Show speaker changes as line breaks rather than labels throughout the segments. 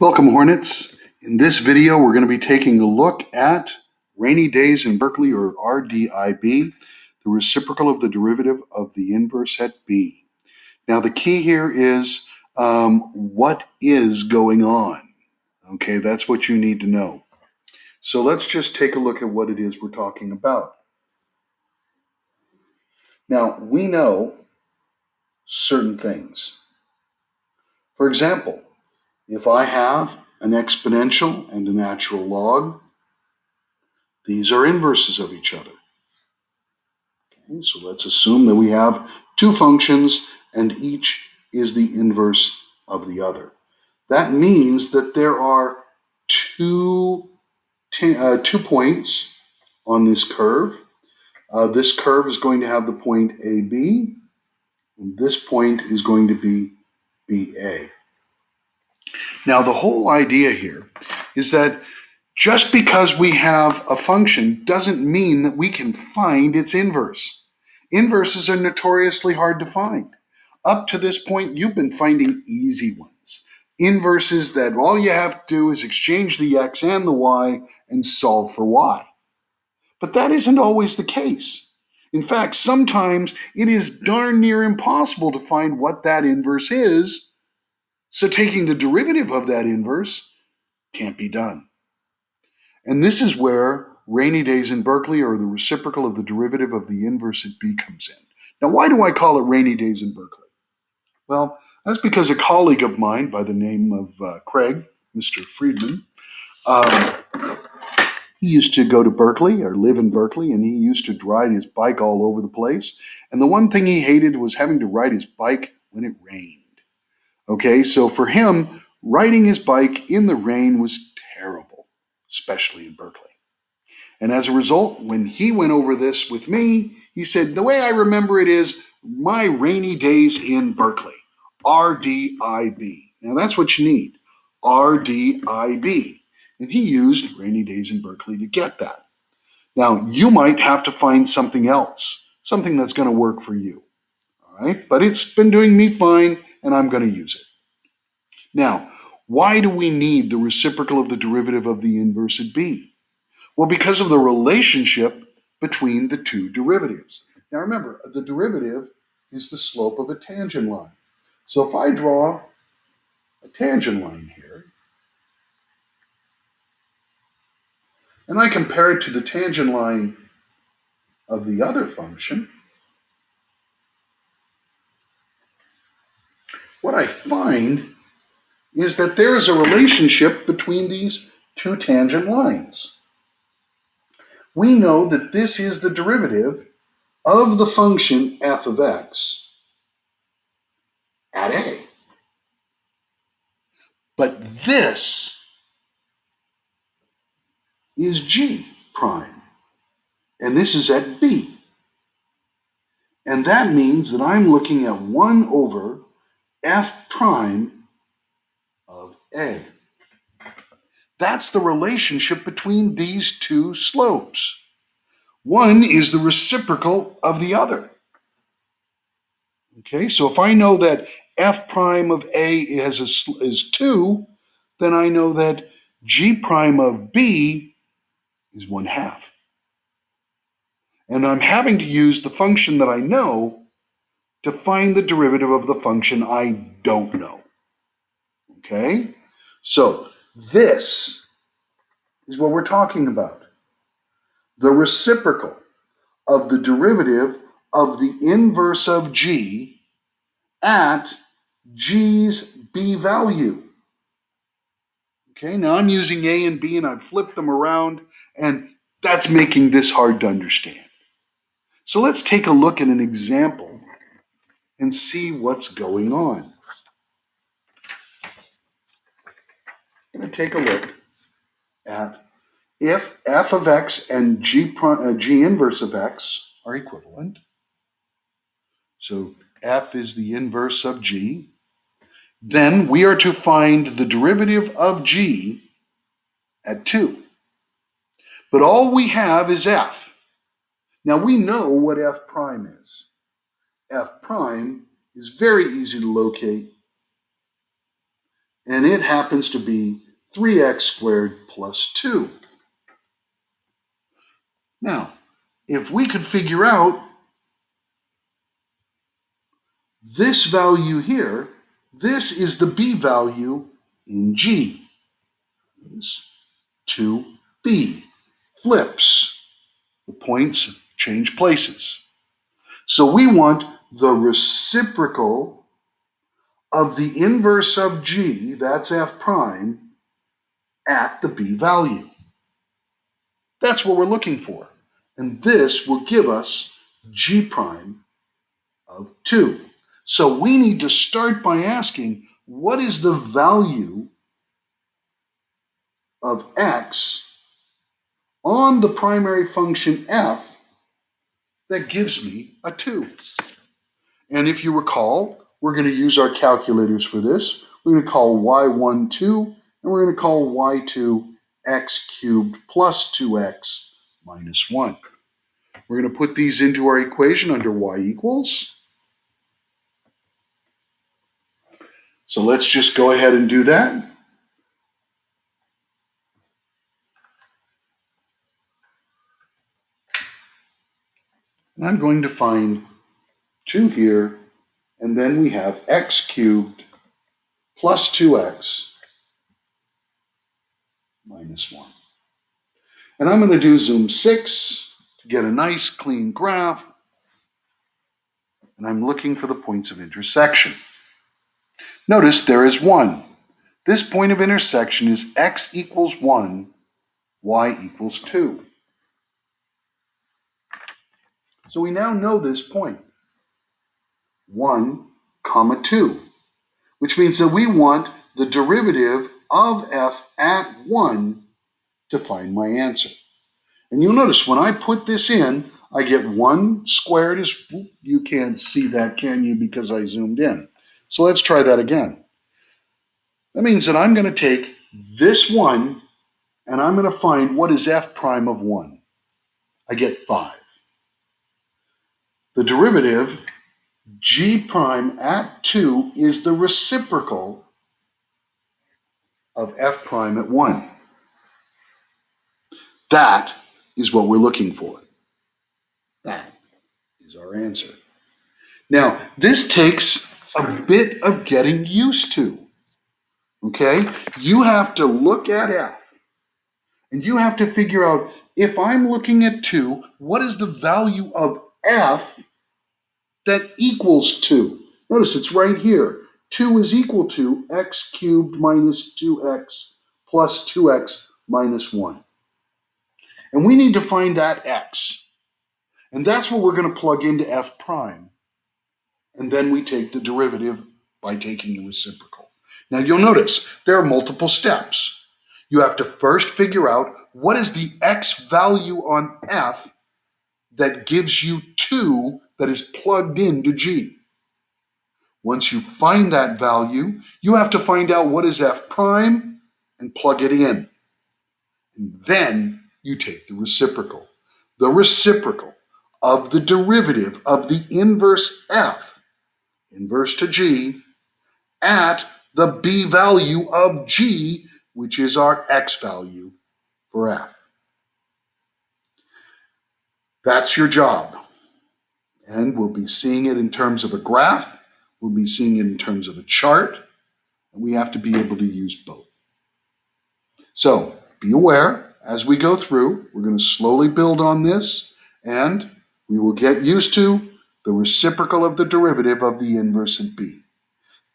Welcome, Hornets. In this video, we're going to be taking a look at rainy days in Berkeley, or Rdib, the reciprocal of the derivative of the inverse at b. Now, the key here is what is going on. Okay, that's what you need to know. So let's just take a look at what it is we're talking about. Now, we know certain things. For example, if I have an exponential and a natural log, these are inverses of each other. Okay, so let's assume that we have two functions and each is the inverse of the other. That means that there are two points on this curve. This curve is going to have the point AB, and this point is going to be BA. Now, the whole idea here is that just because we have a function doesn't mean that we can find its inverse. Inverses are notoriously hard to find. Up to this point, you've been finding easy ones. Inverses that all you have to do is exchange the x and the y and solve for y. But that isn't always the case. In fact, sometimes it is darn near impossible to find what that inverse is, so taking the derivative of that inverse can't be done. And this is where rainy days in Berkeley, or the reciprocal of the derivative of the inverse at b, comes in. Now, why do I call it rainy days in Berkeley? Well, that's because a colleague of mine by the name of Craig, Mr. Friedman, he used to go to Berkeley or live in Berkeley, and he used to ride his bike all over the place. And the one thing he hated was having to ride his bike when it rained. Okay, so for him, riding his bike in the rain was terrible, especially in Berkeley. And as a result, when he went over this with me, he said, the way I remember it is my rainy days in Berkeley, RDIB. Now that's what you need, RDIB. And he used rainy days in Berkeley to get that. Now, you might have to find something else, something that's going to work for you. All right, but it's been doing me fine, and I'm going to use it. Now, why do we need the reciprocal of the derivative of the inverse at b? Well, because of the relationship between the two derivatives. Now remember, the derivative is the slope of a tangent line. So if I draw a tangent line here, and I compare it to the tangent line of the other function, what I find is that there is a relationship between these two tangent lines. We know that this is the derivative of the function f of x at a. But this is g prime, and this is at b. And that means that I'm looking at 1 over f prime of a. That's the relationship between these two slopes. One is the reciprocal of the other. Okay, so if I know that f prime of a is 2, then I know that g prime of b is 1/2. And I'm having to use the function that I know to find the derivative of the function I don't know. Okay, so this is what we're talking about. The reciprocal of the derivative of the inverse of g at g's b value. Okay, now I'm using a and b and I've flipped them around, and that's making this hard to understand. So let's take a look at an example and see what's going on. I'm going to take a look at if f of x and g inverse of x are equivalent. So f is the inverse of g. Then we are to find the derivative of g at 2. But all we have is f. Now we know what f prime is. F prime is very easy to locate. and it happens to be 3x squared plus 2. Now, if we could figure out this value here, this is the b value in G. Notice 2b flips. The points change places. So we want the reciprocal of the inverse of G, that's f prime, at the b value. That's what we're looking for. And this will give us G prime of 2. So we need to start by asking, what is the value of x on the primary function f that gives me a 2? And if you recall, we're going to use our calculators for this. We're going to call y1 2, and we're going to call y2 x cubed plus 2x minus 1. We're going to put these into our equation under y equals. So let's just go ahead and do that. And I'm going to find 2 here, and then we have x cubed plus 2x minus 1. And I'm going to do zoom 6 to get a nice clean graph. And I'm looking for the points of intersection. Notice there is 1. This point of intersection is x equals 1, y equals 2. So we now know this point, 1, 2, which means that we want the derivative of f at 1 to find my answer. And you'll notice when I put this in, I get 1 squared is, you can't see that, can you, because I zoomed in. So let's try that again. That means that I'm going to take this 1, and I'm going to find what is f prime of 1. I get 5. The derivative, g prime at 2, is the reciprocal of f prime at 1. That is what we're looking for. That is our answer. Now, this takes a bit of getting used to. Okay? You have to look at f, and you have to figure out, if I'm looking at 2, what is the value of f that equals 2? Notice it's right here. 2 is equal to x cubed minus 2x plus 2x minus 1. And we need to find that x. And that's what we're going to plug into f prime. And then we take the derivative by taking the reciprocal. Now you'll notice there are multiple steps. You have to first figure out what is the x value on f that gives you 2 that is plugged into G. Once you find that value, you have to find out what is f prime and plug it in. And then you take the reciprocal. The reciprocal of the derivative of the inverse f, inverse to G, at the b value of G, which is our x value for f. That's your job. And we'll be seeing it in terms of a graph. We'll be seeing it in terms of a chart. And we have to be able to use both. So be aware, as we go through, we're going to slowly build on this, and we will get used to the reciprocal of the derivative of the inverse of b.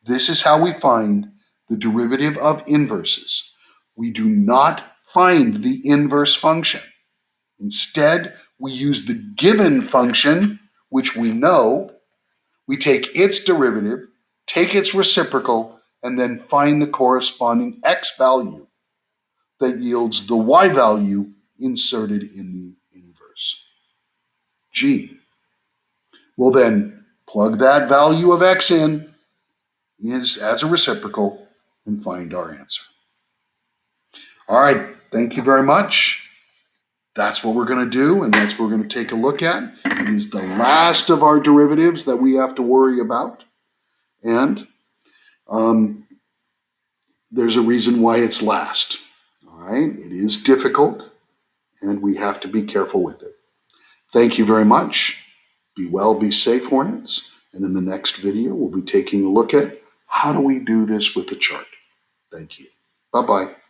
This is how we find the derivative of inverses. We do not find the inverse function. Instead, we use the given function, which we know. We take its derivative, take its reciprocal, and then find the corresponding x value that yields the y value inserted in the inverse, G. We'll then plug that value of x in as a reciprocal and find our answer. All right, thank you very much. That's what we're going to do, and that's what we're going to take a look at. It is the last of our derivatives that we have to worry about. And there's a reason why it's last. All right, it is difficult, and we have to be careful with it. Thank you very much. Be well, be safe, Hornets. And in the next video, we'll be taking a look at how do we do this with the chart. Thank you. Bye-bye.